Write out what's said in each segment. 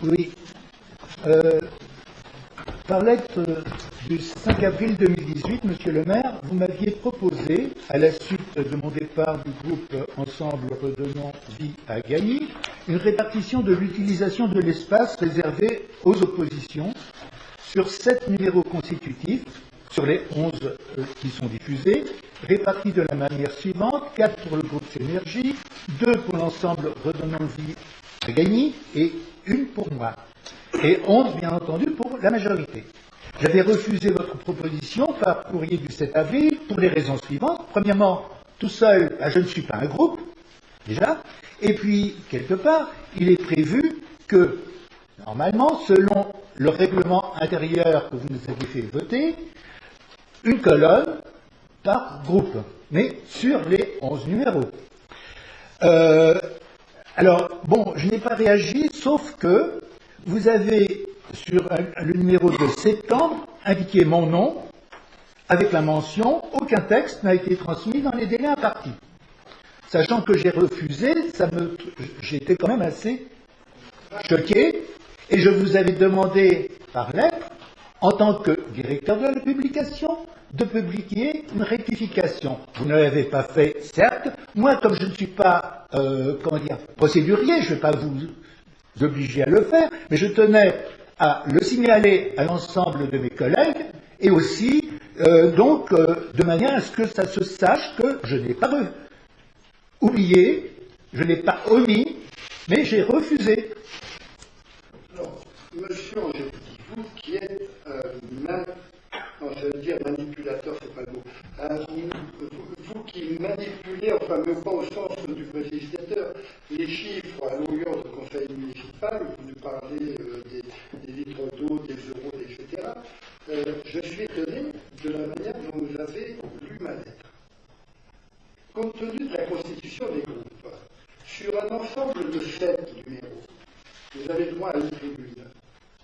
Oui. Par lettre du 5 avril 2018, Monsieur le maire, vous m'aviez proposé, à la suite de mon départ du groupe Ensemble Redonnons Vie à Gagny, une répartition de l'utilisation de l'espace réservé aux oppositions sur 7 numéros constitutifs, sur les 11 qui sont diffusés, répartis de la manière suivante: 4 pour le groupe Synergie, 2 pour l'Ensemble Redonnons Vie à Gagny et 1 pour moi. Et 11, bien entendu, pour la majorité. J'avais refusé votre proposition par courrier du 7 avril pour les raisons suivantes. Premièrement, tout seul, je ne suis pas un groupe, déjà. Et puis, quelque part, il est prévu que, normalement, selon le règlement intérieur que vous nous avez fait voter, une colonne par groupe, mais sur les 11 numéros. Alors, bon, je n'ai pas réagi, sauf que vous avez, sur le numéro de septembre, indiqué mon nom, avec la mention « Aucun texte n'a été transmis dans les délais impartis ». Sachant que j'ai refusé, j'étais quand même assez choqué, et je vous avais demandé par lettre, en tant que directeur de la publication, de publier une rectification. Vous ne l'avez pas fait, certes. Moi, comme je ne suis pas, procédurier, je ne vais pas vous obliger à le faire, mais je tenais à le signaler à l'ensemble de mes collègues, et aussi, de manière à ce que ça se sache que je n'ai pas oublié, je n'ai pas omis, mais j'ai refusé. Non, monsieur Angélique, vous qui êtes je veux dire manipulateur, c'est pas le mot, vous qui manipulez, enfin, mais pas au sens du législateur, les chiffres à longueur de conseil municipal, vous nous parlez des litres d'eau, des euros, etc. Je suis étonné de la manière dont vous avez lu ma lettre. Compte tenu de la constitution des groupes, sur un ensemble de 7 numéros, vous avez droit à une tribune.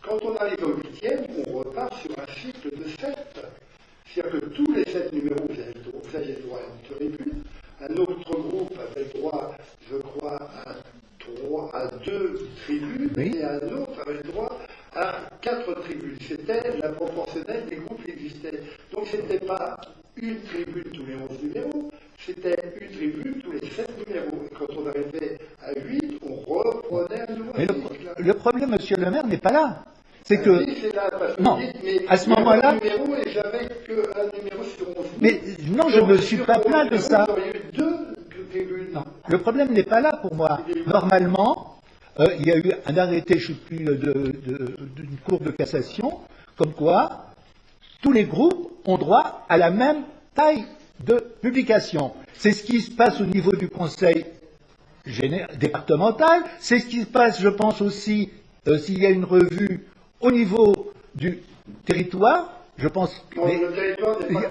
Quand on arrive au 8e, on repart sur un cycle de 7. C'est-à-dire que tous les 7 numéros, vous avez droit à une tribune. Un autre groupe avait droit, je crois, à 2 tribunes, oui. Et un autre avait droit à 4 tribunes. C'était la proportionnelle des groupes qui existaient. Donc ce n'était pas une tribune tous les 11 numéros, c'était une tribune tous les 7 numéros. Et quand on arrivait à 8, on reprenait un nouveau cycle. Le problème, monsieur le maire, n'est pas là. C'est que... Oui, c'est là, parce que non, dites, mais à ce moment-là... numéro et j'avais qu'un numéro sur 11. Mais non, je ne me suis pas plaint de ça. Vous auriez eu 2 tribunes. Non, le problème n'est pas là pour moi. Normalement, il y a eu un arrêté, je ne sais plus, d'une cour de cassation, comme quoi tous les groupes ont droit à la même taille de publication. C'est ce qui se passe au niveau du conseil départemental, c'est ce qui se passe, je pense aussi, s'il y a une revue au niveau du territoire, je pense qu'il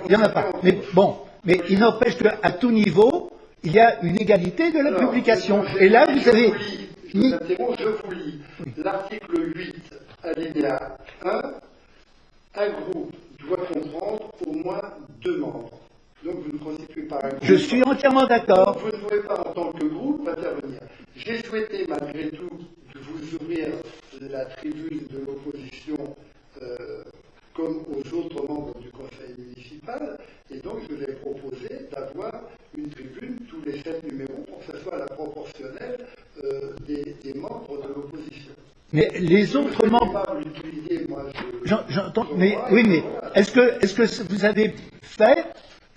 n'y en a pas. Mais bon, mais il n'empêche qu'à tout niveau, il y a une égalité de la publication. Et là, vous avez... Je vous interromps, je vous lis. Oui. L'article 8, alinéa 1, un groupe doit comprendre au moins 2 membres. Donc vous ne constituez pas un groupe. Je suis entièrement d'accord. Vous ne pouvez pas, en tant que groupe, intervenir. J'ai souhaité, malgré tout, vous ouvrir la tribune de l'opposition comme aux autres membres du conseil municipal, et donc je vous ai proposé d'avoir une tribune tous les 7 numéros pour que ce soit la proportionnelle des membres de l'opposition. Mais les autres membres... J'entends, mais oui, mais est-ce que vous avez fait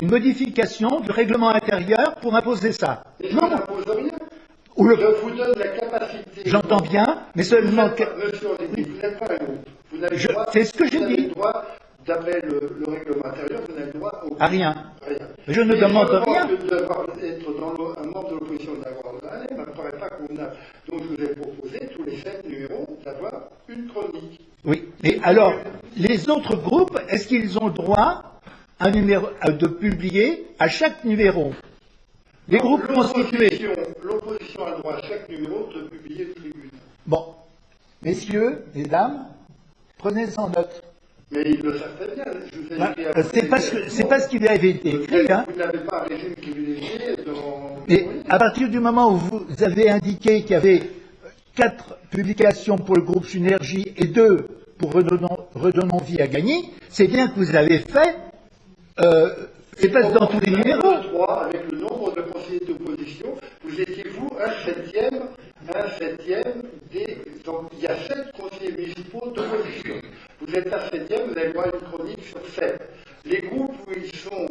une modification du règlement intérieur pour imposer ça? Et non, je n'impose rien. Je vous donne la capacité. J'entends bien, mais seulement... Monsieur Angélique, vous n'êtes pas un groupe. C'est ce que j'ai dit. D'après le règlement intérieur, vous n'avez droit à rien. Je ne demande rien. Être un membre de l'opposition d'avoir ça ne me paraît pas convenable. Donc je vous ai proposé, tous les 7 numéros, d'avoir une chronique. Oui, mais alors, les autres groupes, est-ce qu'ils ont le droit de publier à chaque numéro? Les groupes constitués. L'opposition a le droit à chaque numéro de publier une tribune. Bon, messieurs, mesdames, prenez-en note. Mais ils le savent très bien. C'est pas ce qui avait été écrit. Hein. Vous n'avez pas un régime privilégié dans... Mais à partir du moment où vous avez indiqué qu'il y avait 4 publications pour le groupe Synergie et 2 pour Redonnons vie à Gagny, c'est bien que vous avez fait, c'est pas dans tous les numéros. 3, avec le nombre de conseillers d'opposition, vous étiez, vous, un septième des... Donc, il y a 7 conseillers municipaux d'opposition. Vous êtes un septième, vous allez voir une chronique sur 7. Les groupes où ils sont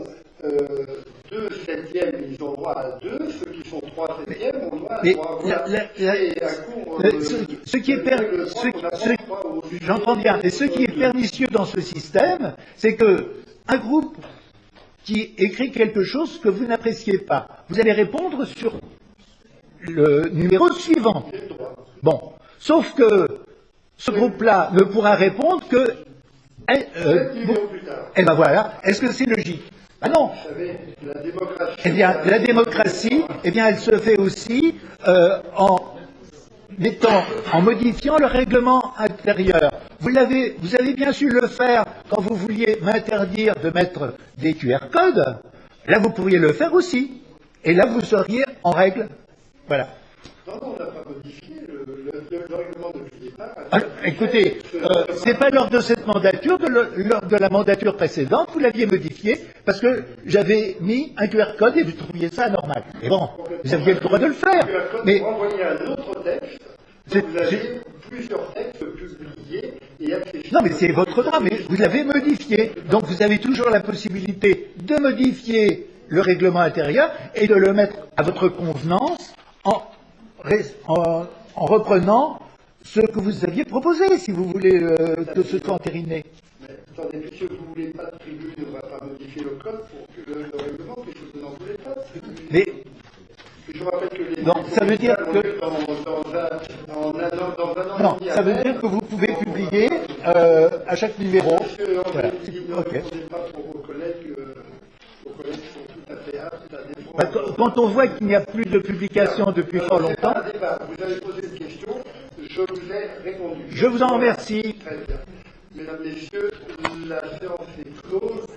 2 septièmes, ils ont droit à 2, ceux qui sont 3 septièmes ont droit à 3. J'entends bien, et ce qui est pernicieux dans ce système, c'est que un groupe qui écrit quelque chose que vous n'appréciez pas, vous allez répondre sur le numéro suivant. Bon, sauf que ce groupe-là ne pourra répondre que... Eh ben voilà, est-ce que c'est logique? Ah non. Vous savez, la démocratie... Eh bien, la démocratie, eh bien, elle se fait aussi en modifiant le règlement intérieur. Vous avez bien su le faire quand vous vouliez m'interdire de mettre des QR codes. Là, vous pourriez le faire aussi. Et là, vous seriez en règle. Voilà. Non, on n'a pas modifié le règlement depuis le départ. Écoutez, c'est pas lors de cette mandature, lors de la mandature précédente, vous l'aviez modifié parce que j'avais mis un QR code et vous trouviez ça anormal. Et bon, vous aviez le droit de le faire. Mais vous envoyez un autre texte, vous avez plusieurs textes publiés et accessibles. Non, mais c'est votre droit, mais vous l'avez modifié. Donc vous avez toujours la possibilité de modifier le règlement intérieur et de le mettre à votre convenance en reprenant ce que vous aviez proposé, si vous voulez que ce soit entériné. Mais attendez, puisque vous ne voulez pas de tribune, on ne va pas modifier le code pour que le règlement, puisque vous n'en voulez pas de tribune. Mais, je rappelle que les... donc, ça veut dire que... Dans un an non, ça veut dire que vous pouvez publier à chaque numéro. Voilà. Ok. Pas pour vos collègues sont tout à fait aptes à défendre. Quand on voit qu'il n'y a plus de publication depuis fort longtemps... Vous avez posé une question, je vous ai répondu. Je vous en remercie. Très bien. Mesdames, Messieurs, la séance est close.